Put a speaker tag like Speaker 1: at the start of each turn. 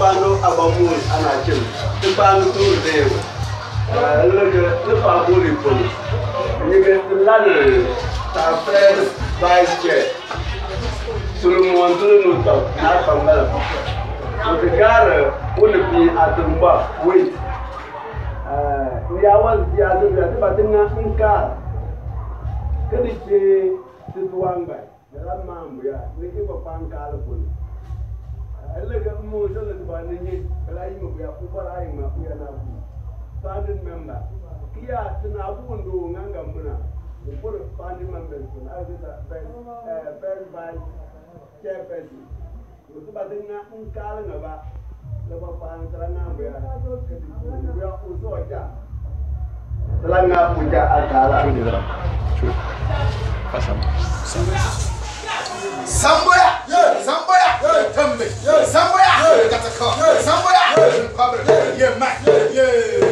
Speaker 1: bando abamul anachim. The bando to them. Look at the family police. You get the ladder. Our friend vice chair. Solomon to not from the guy wouldn't be at the bar. Wait. We are one the other, but in car. Can it be to one guy? The man, we are making a pan caliphone. I look at more than the one, but I know we are over. We are now. Founding member. Here, to Nabu do Nangamuna. We put a founding member as a very bad chairperson. We put a thing in calling about the Papantrana. We are also a job. The Langa Puja Atala.
Speaker 2: Somewhere, somewhere, got a car. Somewhere, public, yeah, man, yeah.